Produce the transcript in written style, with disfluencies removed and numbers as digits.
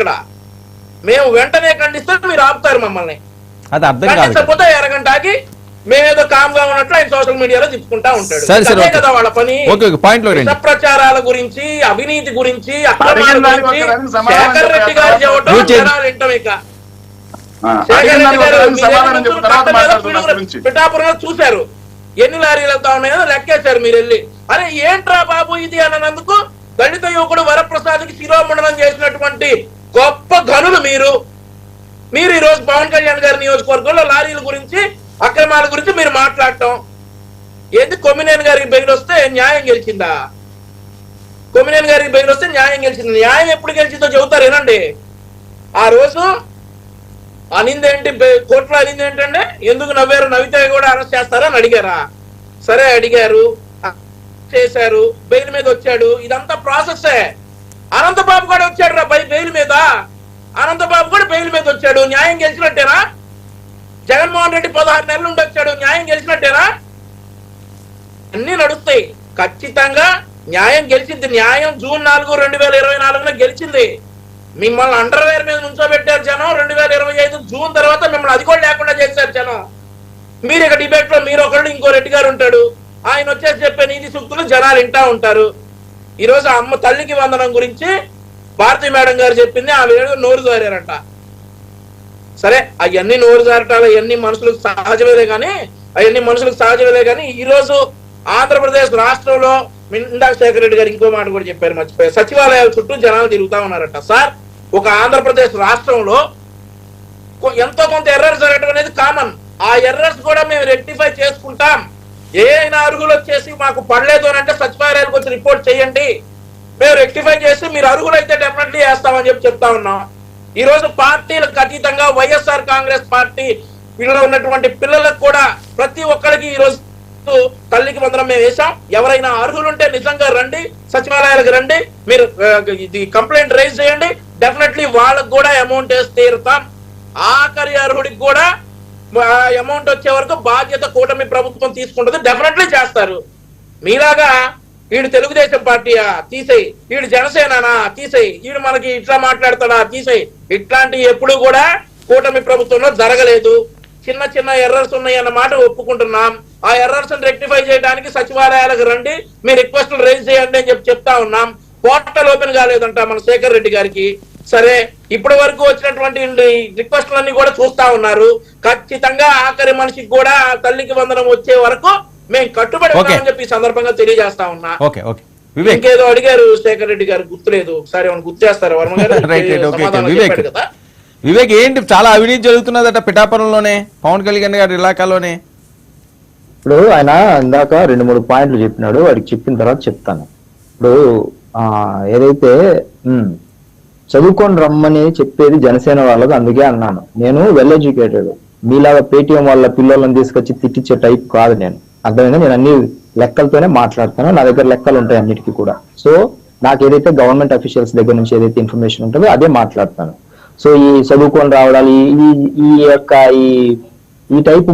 ఇక్కడ. మేము వెంటనే ఖండిస్తే మీరు ఆపుతారు మమ్మల్ని. అది అర్థం కాదు. ఖండించకపోతే అరగంటకి మేమేదో కామ్ గా ఉన్నట్లు ఆయన సోషల్ మీడియాలో చెప్పుకుంటా ఉంటాడు. అదే కదా వాళ్ళ పని. ప్రచారాల గురించి, అవినీతి గురించి, అక్రమాల గురించి శేఖర్ రెడ్డి గారు చెప్పడం జనాలు వింటాం. ఇక శేఖర్ రెడ్డి గారు పిఠాపురంలో చూశారు ఎన్ని లారీలు వెళ్తా ఉన్నాయో లెక్కేశారు. మీరు వెళ్ళి అరే ఏంట్రా బాబు ఇది అన్నందుకు దళిత యువకుడు వరప్రసాద్కి శిరోమండనం చేసినటువంటి గొప్ప ఘనులు మీరు ఈ రోజు పవన్ కళ్యాణ్ గారి నియోజకవర్గంలో లారీల గురించి, అక్రమాల గురించి మీరు మాట్లాడటం ఏంటి? కొమ్మినేని గారికి బెయిల్ వస్తే న్యాయం గెలిచిందా? కొమ్మినేని గారికి బెయిల్ వస్తే న్యాయం గెలిచింది. న్యాయం ఎప్పుడు గెలిచిందో చెబుతారు ఏనండి. ఆ రోజు అనిందేంటి, కోర్టులో అనింది ఏంటంటే ఎందుకు నవ్వారు, నవ్వితే కూడా అరెస్ట్ చేస్తారా అని అడిగారా? సరే అడిగారు, చేశారు, బెయిల్ మీద వచ్చాడు. ఇదంతా ప్రాసెస్సే. అనంతబాబు కూడా వచ్చాడు రా బెయిల్ మీద. అనంతబాబు కూడా బెయిల్ మీద వచ్చాడు. న్యాయం గెలిచినట్టేనా? జగన్మోహన్ రెడ్డి 16 నెలల నుండి వచ్చాడు. న్యాయం గెలిచినట్టేనా? అన్ని నడుస్తాయి. ఖచ్చితంగా న్యాయం గెలిచింది. న్యాయం జూన్ 4, 2024 గెలిచింది. మిమ్మల్ని అండర్వేర్ మీద నుంచోబెట్టారు జనం. 2025 జూన్ తర్వాత మిమ్మల్ని అది కూడా లేకుండా చేశారు జనం. మీరు ఇక డిబేట్ లో మీరు ఒకళ్ళు, ఇంకో రెడ్డి గారు ఉంటాడు. ఆయన వచ్చేసి చెప్పే నీతి సూక్తులు జనాలు వింటా ఉంటారు. ఈ రోజు అమ్మ తల్లికి వందనం గురించి భారతీ మేడం గారు చెప్పింది, ఆమె నోరు జారారంట. సరే అవన్నీ నోరు జారటాలు అవన్నీ మనుషులకు సహజమేలే కానీ ఈ రోజు ఆంధ్రప్రదేశ్ రాష్ట్రంలో ఇందాక శేఖర్ రెడ్డి గారు ఇంకో మాట కూడా చెప్పారు, మర్చిపోయారు. సచివాలయాల చుట్టూ జనాలు తిరుగుతా ఉన్నారట. సార్ ఒక ఆంధ్రప్రదేశ్ రాష్ట్రంలో ఎంతో కొంత ఎర్రర్స్ జరగడం అనేది కామన్. ఆ ఎర్రర్స్ కూడా మేము రెక్టిఫై చేసుకుంటాం. ఏ అయినా అర్హులు వచ్చేసి మాకు పడలేదు అని అంటే సచివాలయాలకు వచ్చి రిపోర్ట్ చేయండి, మేము రెక్టిఫై చేసి మీరు అర్హులు అయితే డెఫినెట్లీ వేస్తామని చెప్తా ఉన్నాం. ఈ రోజు పార్టీలకు అతీతంగా వైఎస్ఆర్ కాంగ్రెస్ పార్టీ వీళ్ళలో ఉన్నటువంటి పిల్లలకు కూడా ప్రతి ఒక్కరికి ఈ రోజు తల్లికి వందనం మేము వేసాం. ఎవరైనా అర్హులుంటే నిజంగా రండి, సచివాలయాలకు రండి, మీరు ఇది కంప్లైంట్ రైజ్ చేయండి, డెఫినెట్లీ వాళ్ళకు కూడా అమౌంట్ వేసి తీరుతాం. ఆఖరి అర్హుడికి కూడా అమౌంట్ వచ్చే వరకు బాధ్యత కూటమి ప్రభుత్వం తీసుకుంటుంది, డెఫినెట్లీ చేస్తారు. మీలాగా వీడు తెలుగుదేశం పార్టీయా తీసేయి, వీడు జనసేననా తీసేయి, వీడు మనకి ఇట్లా మాట్లాడతాడా తీసేయి, ఇట్లాంటివి ఎప్పుడు కూడా కూటమి ప్రభుత్వంలో జరగలేదు. చిన్న చిన్న ఎర్రర్స్ ఉన్నాయి అన్న మాట ఒప్పుకుంటున్నాం. ఆ ఎర్రర్స్ రెక్టిఫై చేయడానికి సచివాలయాలకు రండి, మీ రిక్వెస్ట్లు రైజ్ చేయండి అని చెప్తా ఉన్నాం. పోర్టల్ ఓపెన్ కాలేదంట మన శేఖర్ రెడ్డి గారికి. సరే ఇప్పటి వరకు వచ్చినటువంటి రిక్వెస్ట్లన్నీ కూడా చూస్తా ఉన్నారు. ఖచ్చితంగా ఆఖరి మనిషికి కూడా తల్లికి వందనం వచ్చే వరకు మేము కట్టుబడి ఉన్నామని చెప్పి సందర్భంగా తెలియజేస్తా ఉన్నా. ఇంకేదో అడిగారు శేఖర్ రెడ్డి గారు, గుర్తులేదు. సరే గుర్తు చేస్తారు వర్మ గారు. వివేక్ ఏంటి చాలా అవినీతి జరుగుతున్నదట పిఠాపురంలోనే, పవన్ కళ్యాణ్ గారి ఇలాకాలోనే. ఇప్పుడు ఆయన ఇందాక 2-3 పాయింట్లు చెప్పినాడు, వాడికి చెప్పిన తర్వాత చెప్తాను. ఇప్పుడు ఏదైతే చదువుకొని రమ్మని చెప్పేది జనసేన వాళ్ళది, అందుకే అన్నాను. నేను వెల్ ఎడ్యుకేటెడ్, మీలాగా పేటీఎం వాళ్ళ పిల్లలను తీసుకొచ్చి తిట్టించే టైప్ కాదు నేను. అర్థమైందా? నేను అన్ని లెక్కలతోనే మాట్లాడతాను, నా దగ్గర లెక్కలు ఉంటాయి అన్నిటికీ కూడా. సో నాకు ఏదైతే గవర్నమెంట్ అఫీషియల్స్ దగ్గర నుంచి ఏదైతే ఇన్ఫర్మేషన్ ఉంటుందో అదే మాట్లాడతాను. సో ఈ చదువుకొని రావడాలు ఈ యొక్క ఈ టైపు